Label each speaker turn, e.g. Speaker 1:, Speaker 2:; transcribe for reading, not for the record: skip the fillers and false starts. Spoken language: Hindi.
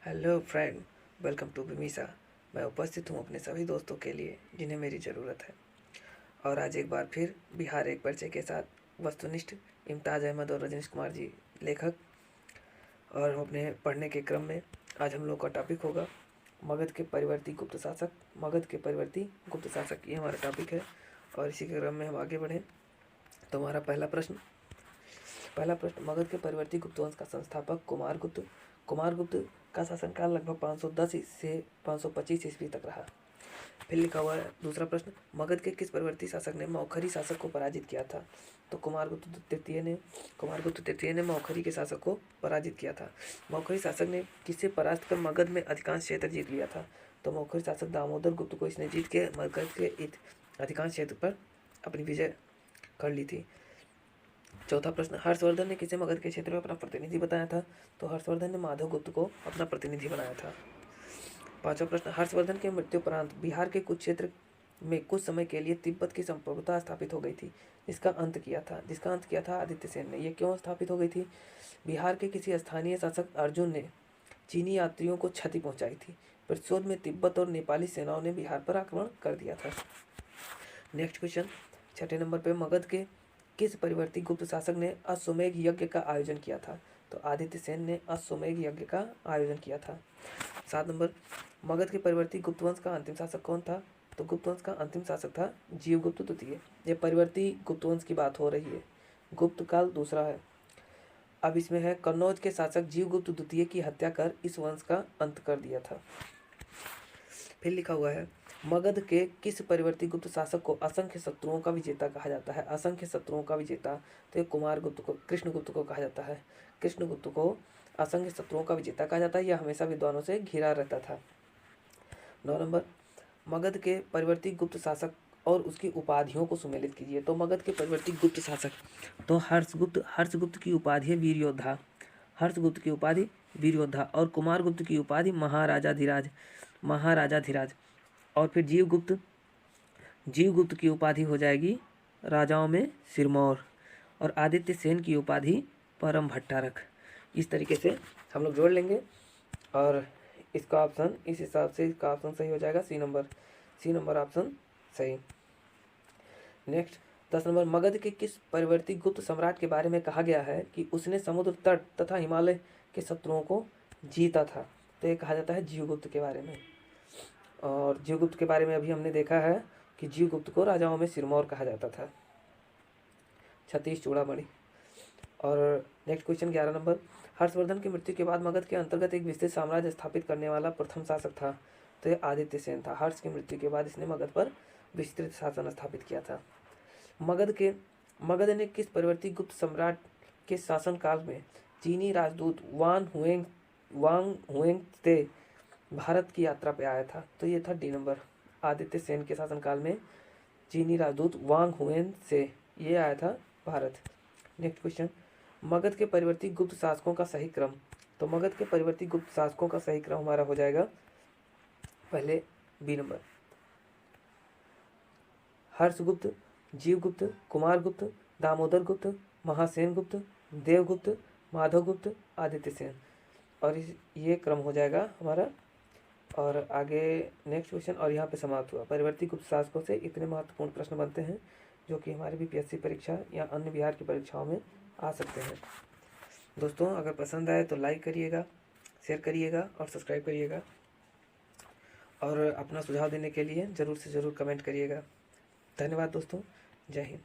Speaker 1: हेलो फ्रेंड, वेलकम टू बिमीसा। मैं उपस्थित हूँ अपने सभी दोस्तों के लिए जिन्हें मेरी ज़रूरत है। और आज एक बार फिर बिहार एक परिचय के साथ वस्तुनिष्ठ इम्ताज़ अहमद और रजनीश कुमार जी लेखक, और अपने पढ़ने के क्रम में आज हम लोग का टॉपिक होगा मगध के परिवर्ती गुप्त शासक। मगध के परिवर्ती गुप्त शासक, ये हमारा टॉपिक है। और इसी के क्रम में हम आगे बढ़ें तो हमारा पहला प्रश्न, मगध के परिवर्ती गुप्त वंश का संस्थापक कुमारगुप्त। कुमारगुप्त का शासनकाल लगभग 510 से 525 ईस्वी तक रहा। फिर लिखा हुआ है दूसरा प्रश्न, मगध के किस परिवर्ती शासक ने मौखरी शासक को पराजित किया था? तो कुमारगुप्त तृतीय ने मौखरी के शासक को पराजित किया था। मौखरी शासक ने किसे परास्त कर मगध में अधिकांश क्षेत्र जीत लिया था? तो मौखरी शासक दामोदर गुप्त को इसने जीत के मगध के अधिकांश क्षेत्र पर अपनी विजय कर ली थी। चौथा प्रश्न, हर्षवर्धन ने किसे मगध के क्षेत्र में अपना प्रतिनिधि बताया था? तो हर्षवर्धन ने माधव गुप्त को अपना प्रतिनिधि बनाया था। पांचवा प्रश्न, हर्षवर्धन के मृत्यु उपरांत बिहार के कुछ क्षेत्र में कुछ समय के लिए तिब्बत की संप्रभुता स्थापित हो गई थी, जिसका अंत किया था आदित्य सेन ने। यह क्यों स्थापित हो गई थी? बिहार के किसी स्थानीय शासक अर्जुन ने चीनी यात्रियों को क्षति पहुंचाई थी। प्रतिशोध में तिब्बत और नेपाली सेनाओं ने बिहार पर आक्रमण कर दिया था। नेक्स्ट क्वेश्चन, छठे नंबर पे, मगध के किस परिवर्ती गुप्त शासक ने अश्वमेध यज्ञ का आयोजन किया था? तो आदित्य सेन ने अश्वमेध यज्ञ का आयोजन किया था। 7 नंबर, मगध के परिवर्ती गुप्त वंश का अंतिम शासक कौन था? तो गुप्त वंश का अंतिम शासक था जीवगुप्त द्वितीय। ये परिवर्ती गुप्त वंश की बात हो रही है, गुप्त काल दूसरा है। अब इसमें है, कन्नौज के शासक जीवगुप्त द्वितीय की हत्या कर इस वंश का अंत कर दिया था। फिर लिखा हुआ है, मगध के किस परिवर्ती गुप्त शासक को असंख्य शत्रुओं का विजेता कहा जाता है? असंख्य शत्रुओं का विजेता, तो ये कृष्णगुप्त को कहा जाता है। कृष्णगुप्त को असंख्य शत्रुओं का विजेता कहा जाता है। यह हमेशा विद्वानों से घिरा रहता था। 9 नंबर, मगध के परिवर्ती गुप्त शासक और उसकी उपाधियों को सुमेलित कीजिए। तो मगध के परिवर्ती गुप्त शासक, तो हर्षगुप्त की उपाधि है वीर योद्धा। हर्षगुप्त की उपाधि वीर योद्धा, और कुमारगुप्त की उपाधि महाराजाधिराज। और फिर जीवगुप्त की उपाधि हो जाएगी राजाओं में सिरमौर, और आदित्य सेन की उपाधि परम भट्टारक। इस तरीके से हम लोग जोड़ लेंगे और इसका ऑप्शन, इस हिसाब से इसका ऑप्शन सही हो जाएगा सी नंबर ऑप्शन सही। नेक्स्ट 10 नंबर, मगध के किस परिवर्ती गुप्त सम्राट के बारे में कहा गया है कि उसने समुद्र तट तथा हिमालय के शत्रुओं को जीता था? तो ये कहा जाता है जीवगुप्त के बारे में। और जीवगुप्त के बारे में अभी हमने देखा है कि जीवगुप्त को राजाओं में सिरमौर कहा जाता था, छत्तीस चूड़ामणि। और नेक्स्ट क्वेश्चन 11 नंबर, हर्षवर्धन की मृत्यु के बाद मगध के अंतर्गत एक विस्तृत साम्राज्य स्थापित करने वाला प्रथम शासक था? तो ये आदित्य सेन था। हर्ष की मृत्यु के बाद इसने मगध पर विस्तृत शासन स्थापित किया था। मगध ने किस परिवर्ती गुप्त सम्राट के शासन काल में चीनी राजदूत वांग हुएंग से भारत की यात्रा पे आया था? तो ये था डी नंबर। आदित्य सेन के शासनकाल में चीनी राजदूत वांग हुएन से ये आया था भारत। नेक्स्ट क्वेश्चन, मगध के परिवर्ती गुप्त शासकों का सही क्रम। तो मगध के परिवर्ती गुप्त शासकों का सही क्रम हमारा हो जाएगा पहले बी नंबर, हर्षगुप्त, जीवगुप्त, कुमारगुप्त, दामोदर गुप्त, महासेन गुप्त, देवगुप्त, माधवगुप्त, आदित्य सेन। और ये क्रम हो जाएगा हमारा। और आगे नेक्स्ट क्वेश्चन, और यहाँ पे समाप्त हुआ। परिवर्ती गुप्त शासकों से इतने महत्वपूर्ण प्रश्न बनते हैं जो कि हमारे बीपीएससी परीक्षा या अन्य बिहार की परीक्षाओं में आ सकते हैं। दोस्तों, अगर पसंद आए तो लाइक करिएगा, शेयर करिएगा और सब्सक्राइब करिएगा, और अपना सुझाव देने के लिए ज़रूर से ज़रूर कमेंट करिएगा। धन्यवाद दोस्तों, जय हिंद।